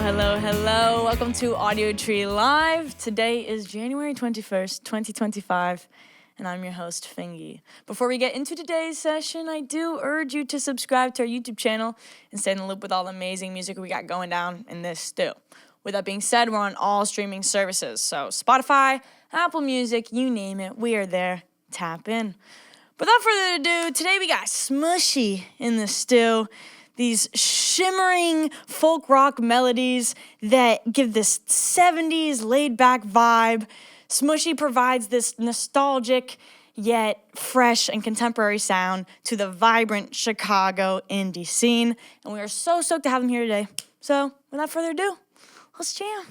Hello. Welcome to Audiotree Live. Today is January 21st, 2025, and I'm your host, FINGY. Before we get into today's session, I do urge you to subscribe to our YouTube channel and stay in the loop with all the amazing music we got going down in this stew. With that being said, we're on all streaming services, so Spotify, Apple Music, you name it, we are there. Tap in. Without further ado, today we got Smushie in the stew. These shimmering folk rock melodies that give this 70s laid-back vibe. Smushie provides this nostalgic yet fresh and contemporary sound to the vibrant Chicago indie scene. And we are so stoked to have him here today. So, without further ado, let's jam.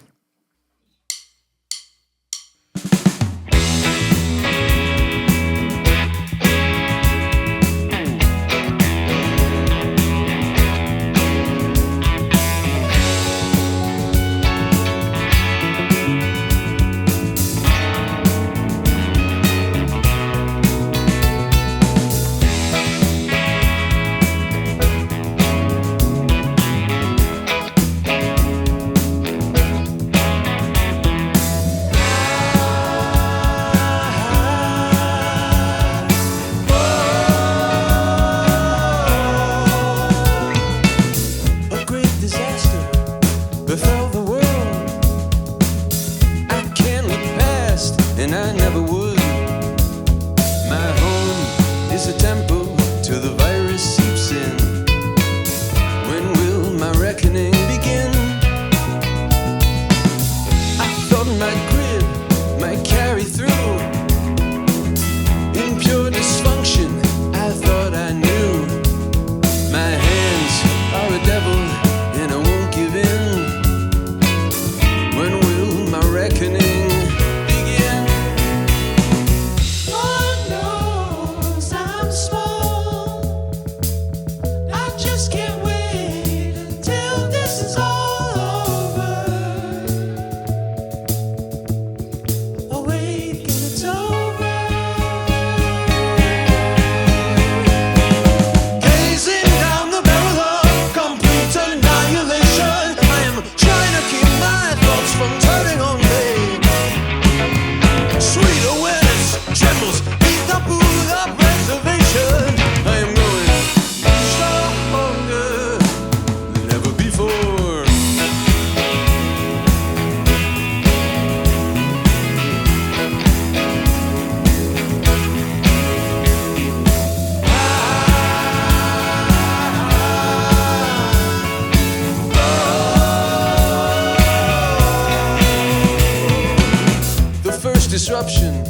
Disruption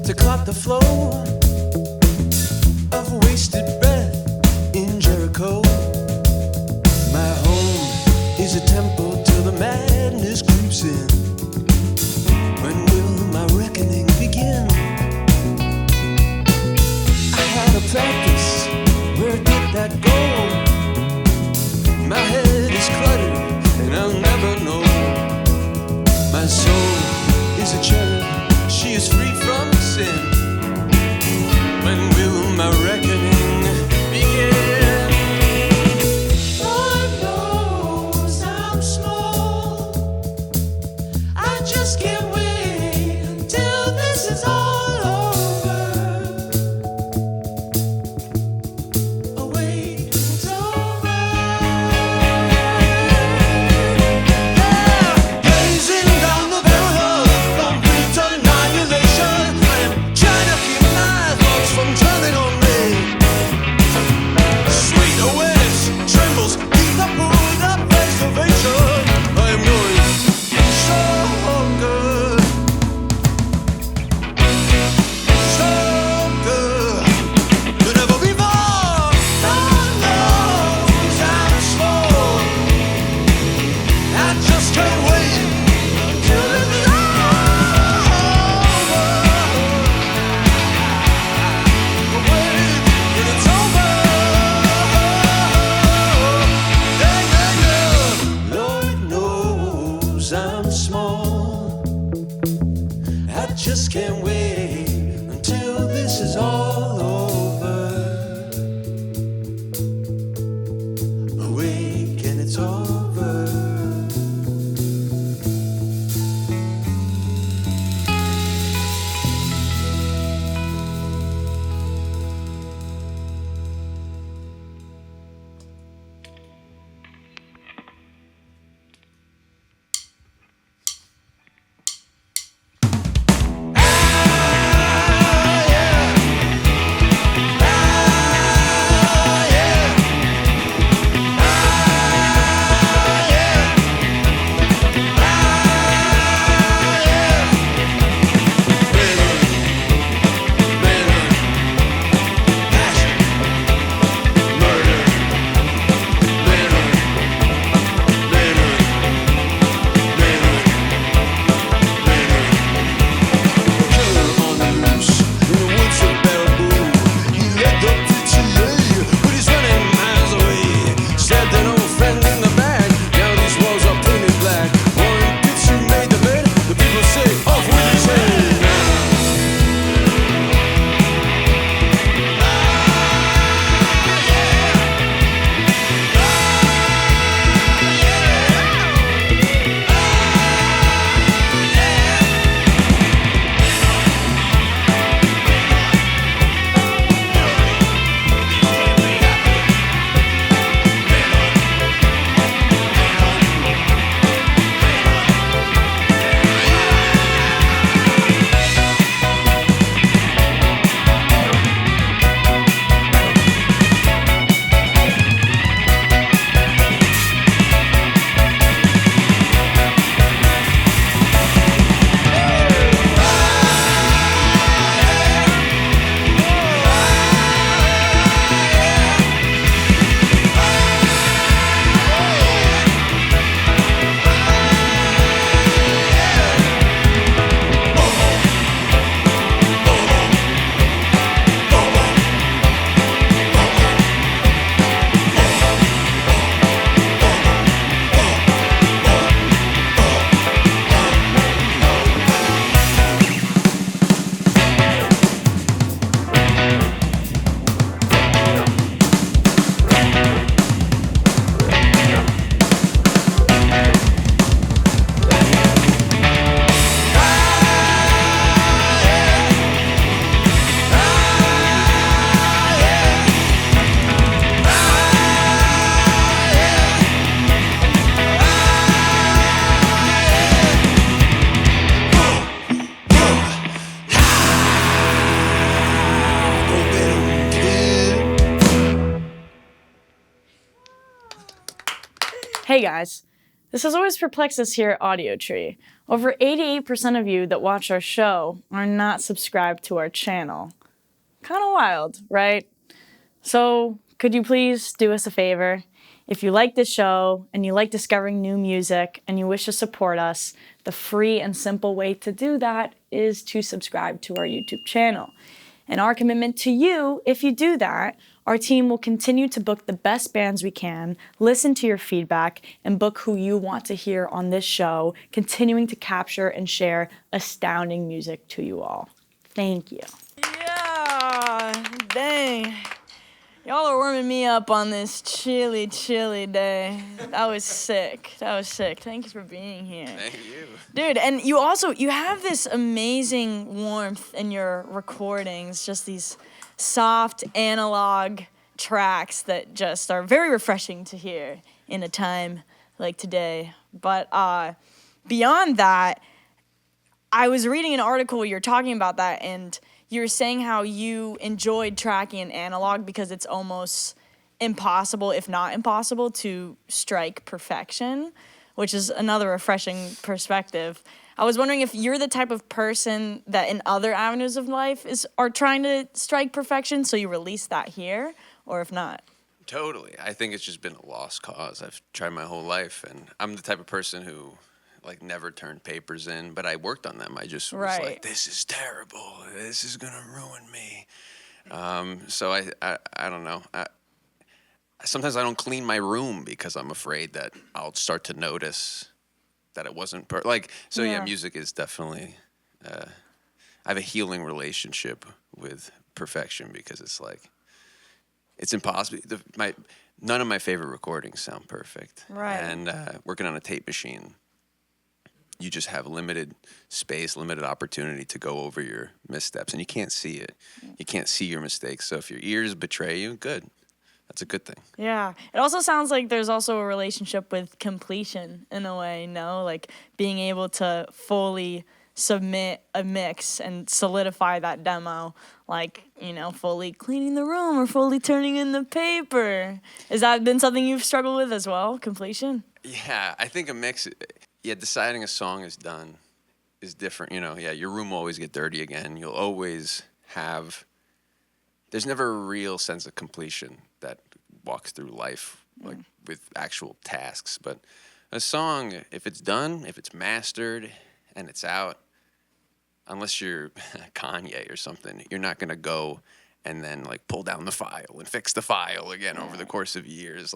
to clot the flow of wasted breath in Jericho. My home is a temple till the madness creeps in. When will my reckoning begin? I had a practice, where did that go? My head is cluttered and I'll never know. My soul is a cherub, she is free from sin. When will my reckoning begin? Lord knows I'm small. I just can't wait until this is all over. Hey guys, this has always perplexed us here at Audiotree. Over 88% of you that watch our show are not subscribed to our channel. Kind of wild, right? So, could you please do us a favor? If you like this show and you like discovering new music and you wish to support us, the free and simple way to do that is to subscribe to our YouTube channel. And our commitment to you, if you do that, our team will continue to book the best bands we can, listen to your feedback, and book who you want to hear on this show, continuing to capture and share astounding music to you all. Thank you. Yeah, dang. Y'all are warming me up on this chilly, chilly day. That was sick. Thank you for being here. Thank you. Dude, and you have this amazing warmth in your recordings, just these soft analog tracks that just are very refreshing to hear in a time like today. But beyond that, I was reading an article where you're talking about that, and you were saying how you enjoyed tracking in analog because it's almost impossible, if not impossible, to strike perfection, which is another refreshing perspective. I was wondering if you're the type of person that in other avenues of life are trying to strike perfection, so you release that here, or if not. Totally. I think it's just been a lost cause. I've tried my whole life, and I'm the type of person who never turned papers in, but I worked on them. I just was like, this is terrible. This is gonna ruin me. So I don't know. Sometimes I don't clean my room because I'm afraid that I'll start to notice that it wasn't music is definitely. I have a healing relationship with perfection because it's impossible. None of my favorite recordings sound perfect. Right. And working on a tape machine, you just have limited space, limited opportunity to go over your missteps, and you can't see it. You can't see your mistakes. So if your ears betray you, good. That's a good thing. Yeah. It also sounds like there's also a relationship with completion in a way, no? Like being able to fully submit a mix and solidify that demo, fully cleaning the room or fully turning in the paper. Has that been something you've struggled with as well, completion? Yeah, I think a mix... Yeah, deciding a song is done is different. Your room will always get dirty again. You'll always have... There's never a real sense of completion that walks through life with actual tasks. But a song, if it's done, if it's mastered, and it's out, unless you're Kanye or something, you're not going to go and then pull down the file and fix the file again over the course of years.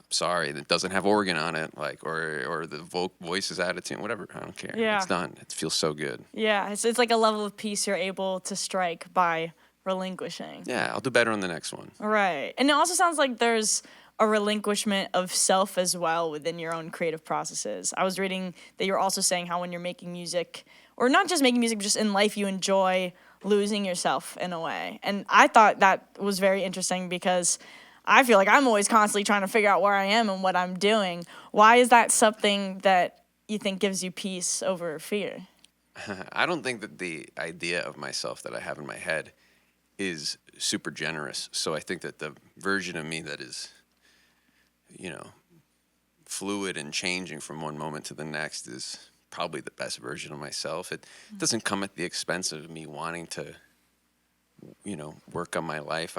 Sorry, that doesn't have organ on it, or the voice is out of tune, whatever. I don't care. Yeah. It's done. It feels so good. Yeah, it's like a level of peace you're able to strike by relinquishing. Yeah, I'll do better on the next one. Right. And it also sounds like there's a relinquishment of self as well within your own creative processes. I was reading that you're also saying how when you're making music, or not just making music, but just in life, you enjoy losing yourself in a way. And I thought that was very interesting because I feel like I'm always constantly trying to figure out where I am and what I'm doing. Why is that something that you think gives you peace over fear? I don't think that the idea of myself that I have in my head is super generous. So I think that the version of me that is, fluid and changing from one moment to the next is probably the best version of myself. It doesn't come at the expense of me wanting to, work on my life.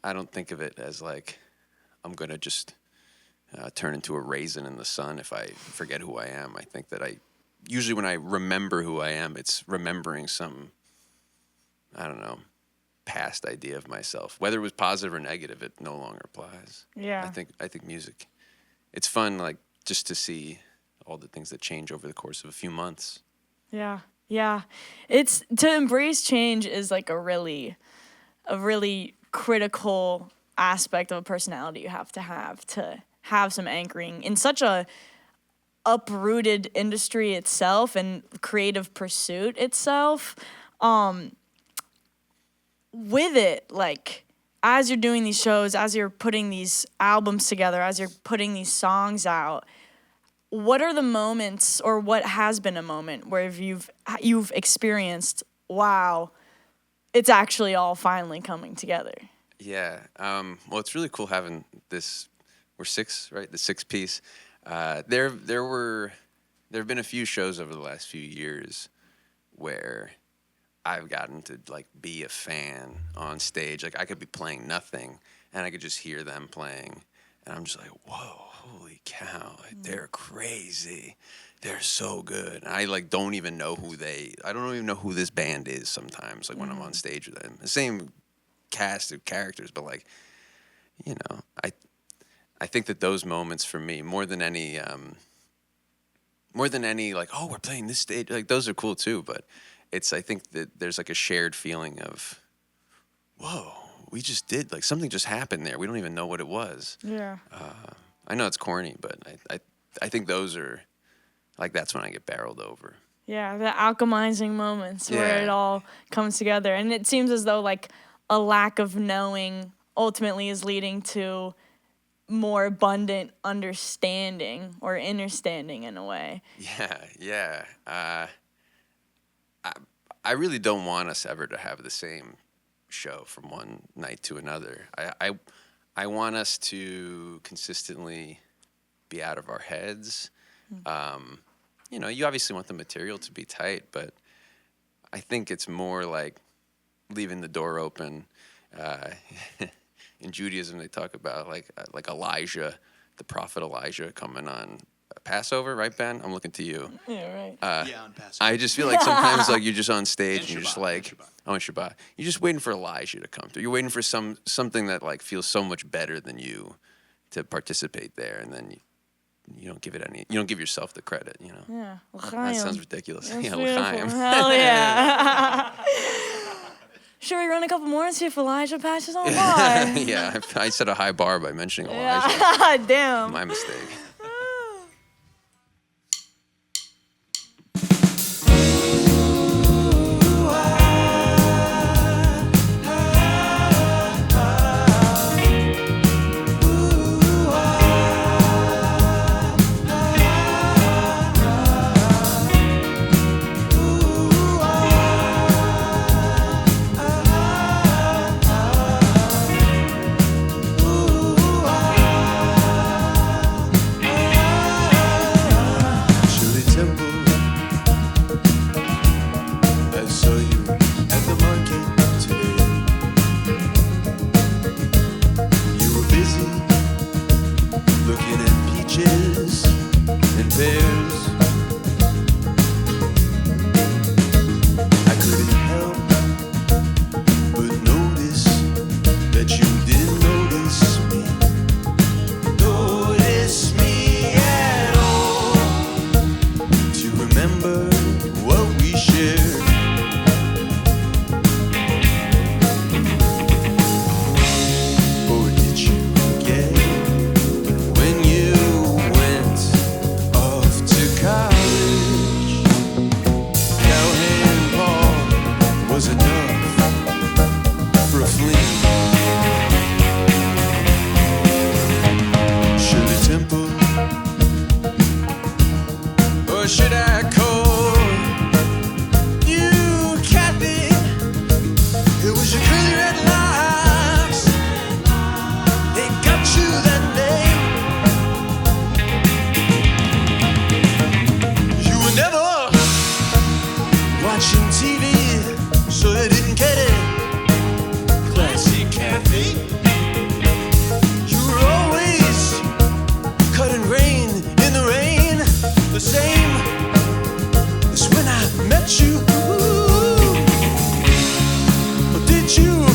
I don't think of it as I'm going to just turn into a raisin in the sun if I forget who I am. I think that usually when I remember who I am, it's remembering some, past idea of myself. Whether it was positive or negative, it no longer applies. Yeah. I think music, it's fun, just to see all the things that change over the course of a few months. Yeah. Yeah. It's to embrace change is a really critical aspect of a personality you have to have some anchoring in such a uprooted industry itself and creative pursuit itself. With it, as you're doing these shows, as you're putting these albums together, as you're putting these songs out, what are the moments, or what has been a moment where you've experienced, wow, it's actually all finally coming together? Yeah. Well, it's really cool having this. We're 6, right? The 6-piece. There have been a few shows over the last few years where I've gotten to like be a fan on stage. Like I could be playing nothing and I could just hear them playing, and I'm just like, whoa, holy cow, like, they're crazy. They're so good. And I like don't even know I don't even know who this band is sometimes, like when I'm on stage with them. The same cast of characters, but like, you know, I think that those moments for me, more than any like, oh, we're playing this stage, like those are cool too, but I think that there's like a shared feeling of, whoa, we just did, like something just happened there. We don't even know what it was. Yeah. I know it's corny, but I think those are, like, that's when I get barreled over. Yeah, the alchemizing moments where Yeah. it all comes together. And it seems as though like a lack of knowing ultimately is leading to more abundant understanding or understanding in a way. Yeah. I really don't want us ever to have the same show from one night to another. I want us to consistently be out of our heads. You know, you obviously want the material to be tight, but I think it's more like leaving the door open. In Judaism, they talk about like Elijah, the prophet Elijah, coming on Passover, right, Ben? I'm looking to you. Yeah, right. On Passover. I just feel like sometimes like you're just on stage and you're just Shabbat, like, oh, and Shabbat. You're just waiting for Elijah to come through. You're waiting for something that like feels so much better than you to participate there, and then you don't give yourself the credit, you know. Yeah. That sounds ridiculous. That's Yeah, beautiful. l'chaim. Hell yeah. Should we run a couple more and see if Elijah passes on by? Yeah, I set a high bar by mentioning Elijah. Yeah. Damn. My mistake. Met you, or did you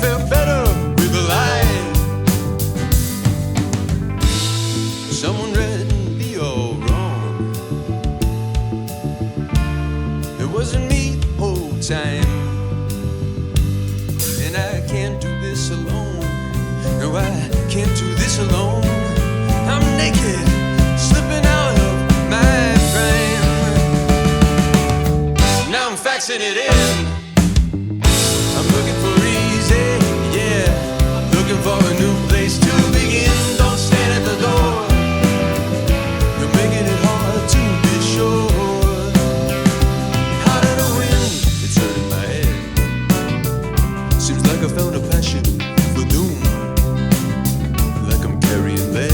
felt better with a lie. Someone read me all wrong. It wasn't me the whole time. And I can't do this alone. No, I can't do this alone. I'm naked, slipping out of my frame. Now I'm faxing it in. I'm looking for easy, yeah. Looking for a new place to begin. Don't stand at the door. You're making it hard to be sure. How did I win? It's hurting my head. Seems like I found a passion for doom. Like I'm carrying lead.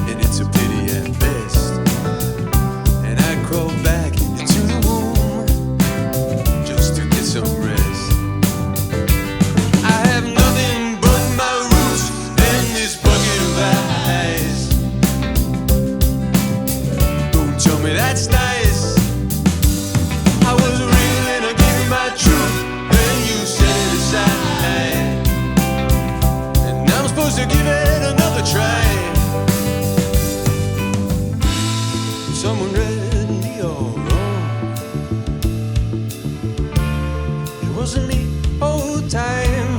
And it's a pity at best. And I crawl back into the womb just to get some rest. I have nothing but my roots and this bucket of eyes. Don't tell me that's nice. I was real and I gave you my truth, then you set it aside. And now I'm supposed to give it another try. Someone read me all wrong. It wasn't me all time.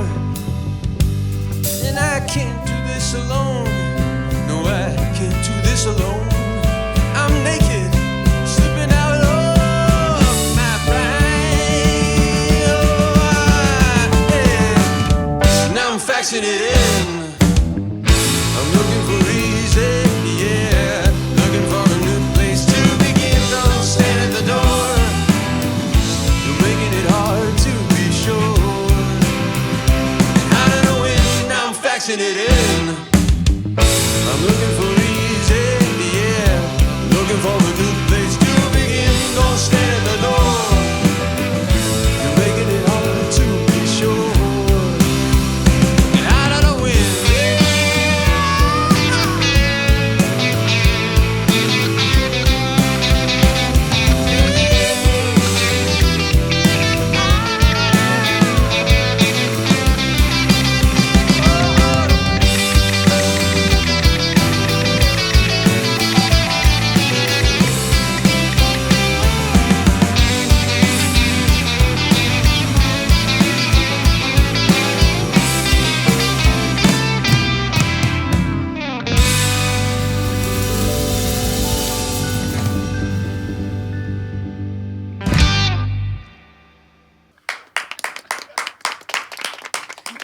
And I can't do this alone. No, I can't do this alone. I'm naked, slipping out of my brain. Now I'm faxing it in. I'm looking for easy, yeah. Looking for a new place to begin. Don't stand at the door. You're making it hard to be sure. And how did I win? Now I'm faxing it in. I'm looking for easy, yeah. Looking for a new place to begin. Don't stand at the door. You're making it hard to be sure. And how did I win?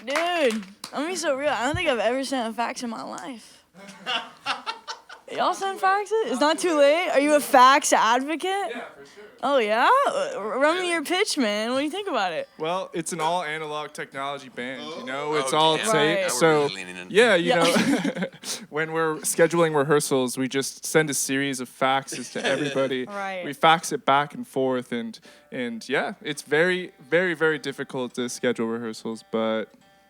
Dude, I'm gonna be so real. I don't think I've ever sent a fax in my life. Y'all send faxes? It's not too late. Are you a fax advocate? Yeah, for sure. Oh yeah? Run me your pitch, man. What do you think about it? Well, it's an all analog technology band, you know. It's Oh, all damn. tape, Right. Now we're so really leaning in. yeah, you know, when we're scheduling rehearsals, we just send a series of faxes to everybody. Right. We fax it back and forth, and yeah, it's very, very, very difficult to schedule rehearsals, but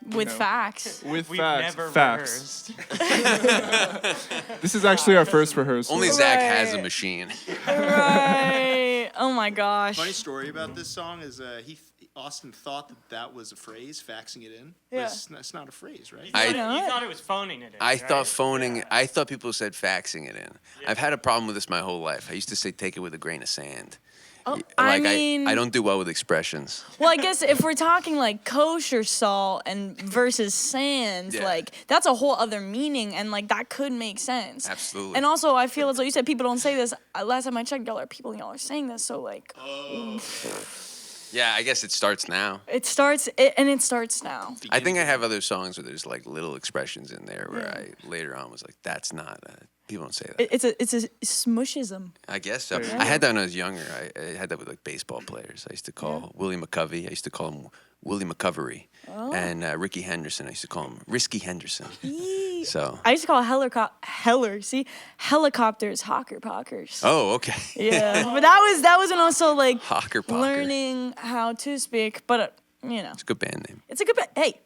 With know. fax. with We've fax, never fax. rehearsed. This is actually our first rehearsal. Only Zach has a Right. machine. Right. Oh my gosh. Funny story about this song is Austin thought that was a phrase, faxing it in. But Yeah. it's not a phrase, right? You I- thought it was phoning it in. I right? thought phoning. Yeah. I thought people said faxing it in. I've had a problem with this my whole life. I used to say take it with a grain of sand. Oh, Like I mean, I don't do well with expressions. well, I guess if we're talking like kosher salt and versus sands, Yeah. like that's a whole other meaning, and like that could make sense. Absolutely. And also, I feel as though you said people don't say this. Last time I checked, y'all are saying this. So like, Yeah, I guess it starts now. it starts now. I think I have other songs where there's like little expressions in there where Yeah. I later on was like, that's not. People don't say that. It's a smushism. I guess so. Yeah. I had that when I was younger. I had that with like baseball players. I used to call Willie McCovey. I used to call him Willie McCovery. Oh. And Ricky Henderson. I used to call him Risky Henderson. So. I used to call helicopters hawker pockers. Oh, okay. Yeah, but that was when also like Hawker Pocker. learning how to speak. But you know, It's a good band name. it's a good band. Hey,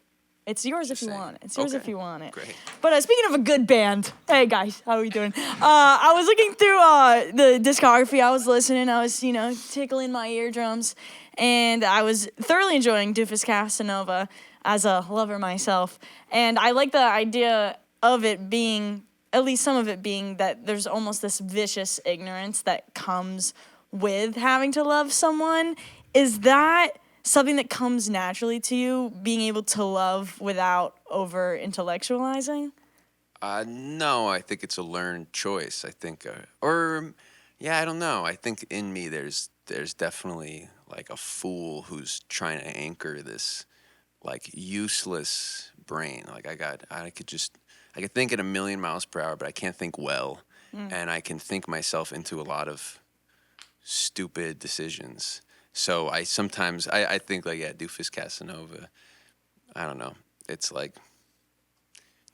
it's yours if you saying. want it. It's yours if Okay. you want it. Great. But speaking of a good band, hey guys, how are we doing? I was looking through the discography. I was listening. I was tickling my eardrums, and I was thoroughly enjoying Doofus Casanova as a lover myself. And I like the idea of it being, at least some of it being, that there's almost this vicious ignorance that comes with having to love someone. Is that something that comes naturally to you, being able to love without over intellectualizing? No, I think it's a learned choice. I think, I don't know. I think in me there's definitely like a fool who's trying to anchor this like useless brain. Like I could think at 1,000,000 miles per hour, but I can't think well, and I can think myself into a lot of stupid decisions. So I sometimes I think like, yeah, Doofus Casanova. I don't know. It's like,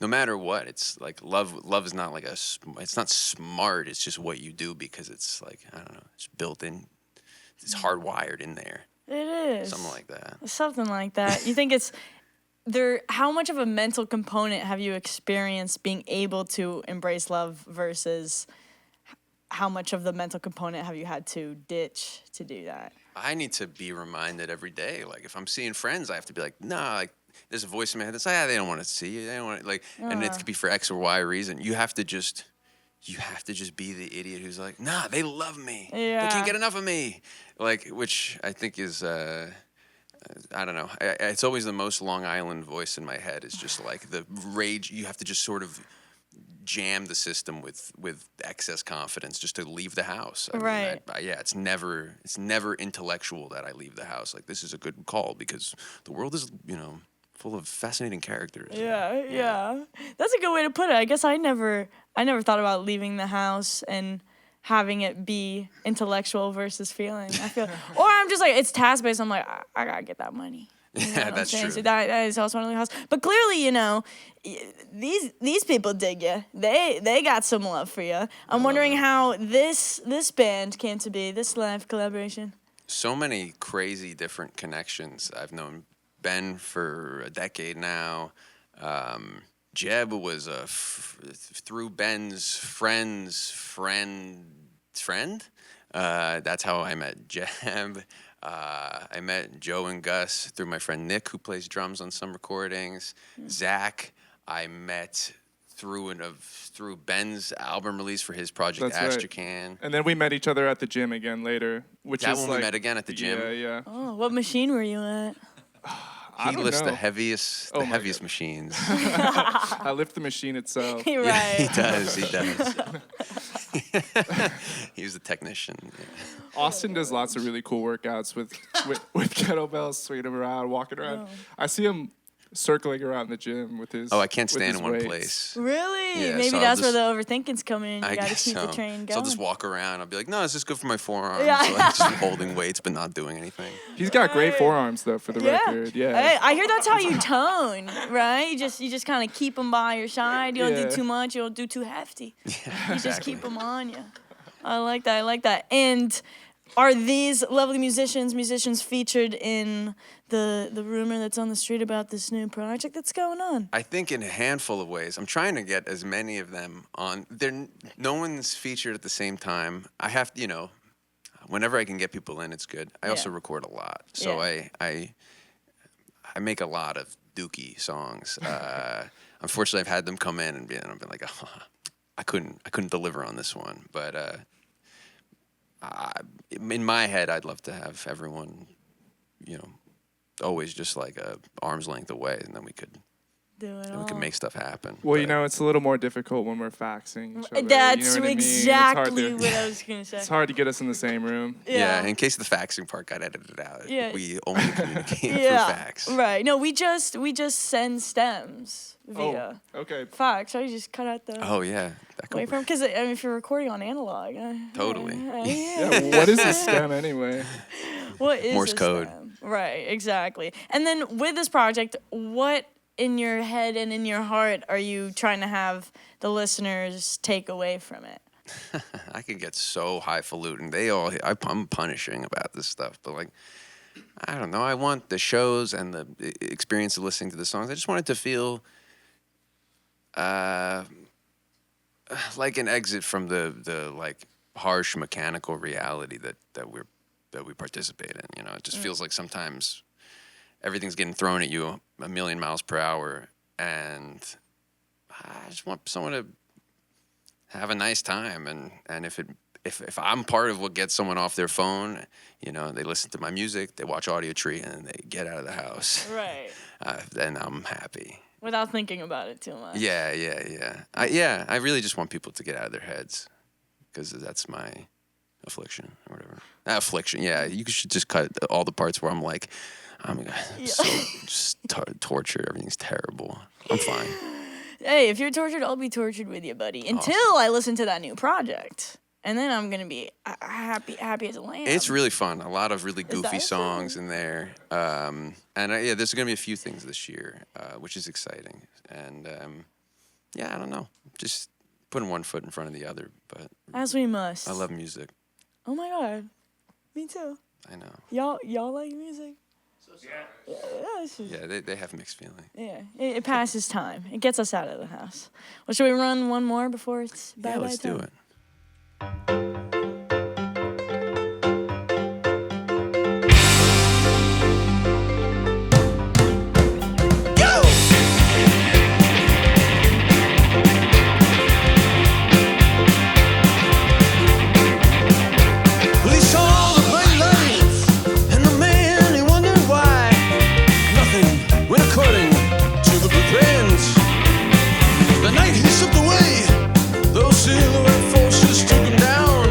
no matter what, it's like love is not like it's not smart. It's just what you do because it's like, I don't know, it's built in, it's hardwired in there. It is. Something like that. Something like that. You think it's there? How much of a mental component have you experienced being able to embrace love versus how much of the mental component have you had to ditch to do that? I need to be reminded every day. Like if I'm seeing friends, I have to be like, nah, like there's a voice in my head that's like, they don't want to see you. They don't want to, like, and it could be for X or Y reason. You have to just be the idiot who's like, nah, they love me. Yeah. They can't get enough of me. Like, which I think is, I don't know. It's always the most Long Island voice in my head. It's just like the rage. You have to just sort of jam the system with excess confidence just to leave the house. I Right. mean, it's never intellectual that I leave the house. Like, this is a good call because the world is, full of fascinating characters. Yeah. That's a good way to put it. I guess I never thought about leaving the house and having it be intellectual versus feeling. I feel, or I'm just like, it's task based. I'm like, I gotta get that money. You know what I'm that's saying? true. So that is also one of the house. But clearly, these people dig you. They got some love for you. I'm wondering how this band came to be. This live collaboration. So many crazy different connections. I've known Ben for a decade now. Jeb was through Ben's friend's friend. That's how I met Jeb. I met Joe and Gus through my friend Nick, who plays drums on some recordings. Zak, I met through Ben's album release for his project Astrachan. Right. And then we met each other at the gym again later, which That is when we met again at the gym. Yeah. Oh, what machine were you at? I He don't lists know. the heaviest machines. I lift the machine itself. You're Yeah, right. he does. He was the technician. Yeah. Austin does lots of really cool workouts with kettlebells, swinging them around, walking around. Oh. I see him circling around the gym with his. Oh, I can't with stand his in one weights. place. Really? Yeah, Maybe so I'll that's just- where the overthinking's coming in. You I gotta guess keep so. the train going. So I'll just walk around. I'll be like, no, this is good for my forearms. Yeah. So I'm just holding weights but not doing anything. He's got great forearms though, for the record. Yeah. Hey, I hear that's how you tone, right? You just kind of keep them by your side. You don't Yeah. do too much. You don't do too hefty. You just exactly. keep them on you. I like that. And are these lovely musicians featured in the rumor that's on the street about this new project that's going on? I think in a handful of ways. I'm trying to get as many of them on. No one's featured at the same time. I have to, whenever I can get people in, it's good. I also record a lot. So Yeah. I make a lot of dookie songs. Unfortunately, I've had them come in and I've been like, oh, I couldn't deliver on this one. But in my head, I'd love to have everyone, always just like a arm's length away, and then we could make stuff happen. Well, But it's a little more difficult when we're faxing each other. That's you know what I mean? exactly what I was gonna say. It's hard to get us in the same room. yeah, in case the faxing part got edited out, Yeah. we only communicate through fax. Right. No, we just send stems via Okay. fax. Right? You just cut out the Oh yeah, that could waveform because if you're recording on analog, Totally. Yeah, what is a stem anyway? What is Morse a code. stem? Right. Exactly. And then with this project, what in your head and in your heart are you trying to have the take away from it? I could get so highfalutin. I'm punishing about this stuff, but like, I don't know. I want the shows and the experience of listening to the songs. I just want it to feel like an exit from the like harsh mechanical reality that we're we participate in. You know, it just feels like sometimes everything's getting thrown at you a million miles per hour, and I just want someone to have a nice time. And if I'm part of what gets someone off their phone, you know, they listen to my music, they watch Audiotree, and they get out of the house. Right. Then I'm happy. Without thinking about it too much. Yeah. I really just want people to get out of their heads, because that's my affliction or whatever. Affliction, yeah. You should just cut all the parts where I'm like, I'm so just tortured. Everything's terrible. I'm fine. Hey, if you're tortured, I'll be tortured with you, buddy. Until I listen to that new project. And then I'm going to be happy as a lamb. It's really fun. A lot of really goofy songs in there. And there's going to be a few things this year, which is exciting. And I don't know. Just putting one foot in front of the other. But as we must. I love music. Oh my God. Me too. I know. Y'all like music? Yeah, they have mixed feelings. Yeah, it passes time. It gets us out of the house. Well, should we run one more before it's bye-bye time? Yeah, let's do it. The night he slipped away, those silhouette forces took him down.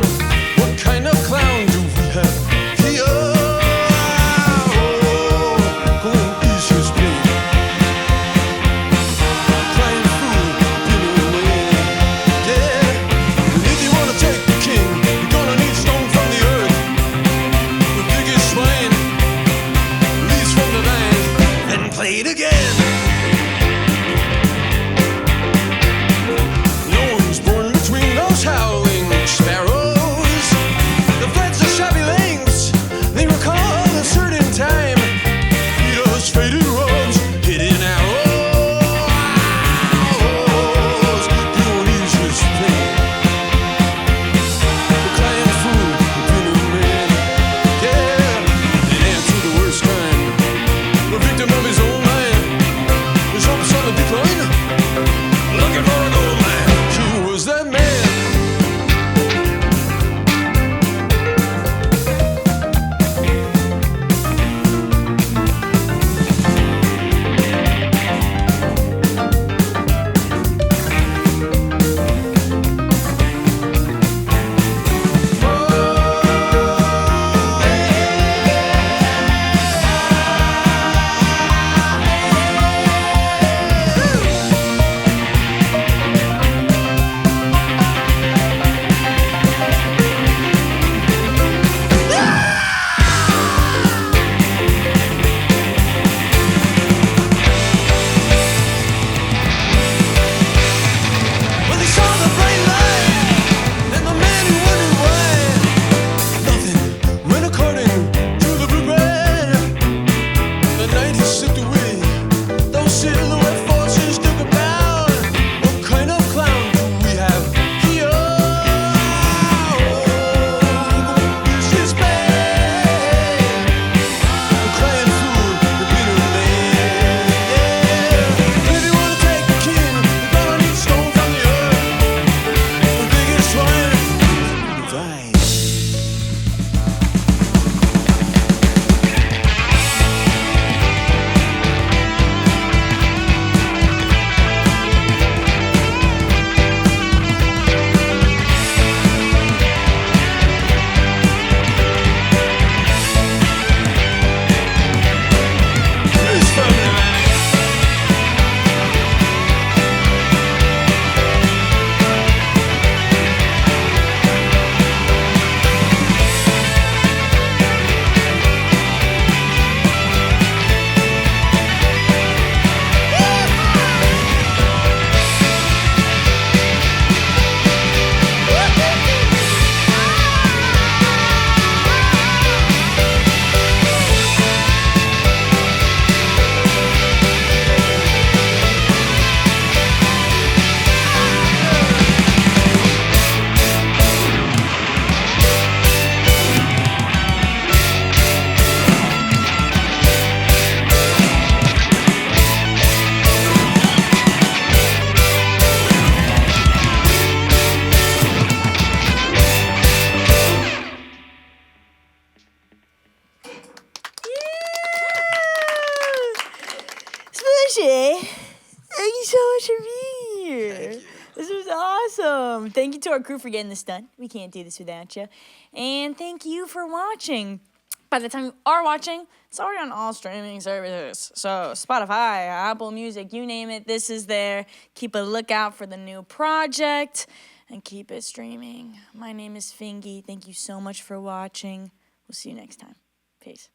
Awesome. Thank you to our crew for getting this done. We can't do this without you. And thank you for watching. By the time you are watching, it's already on all streaming services. So Spotify, Apple Music, you name it, this is there. Keep a lookout for the new project and keep it streaming. My name is Fingy. Thank you so much for watching. We'll see you next time. Peace.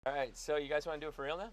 All right, so you guys want to do it for real now?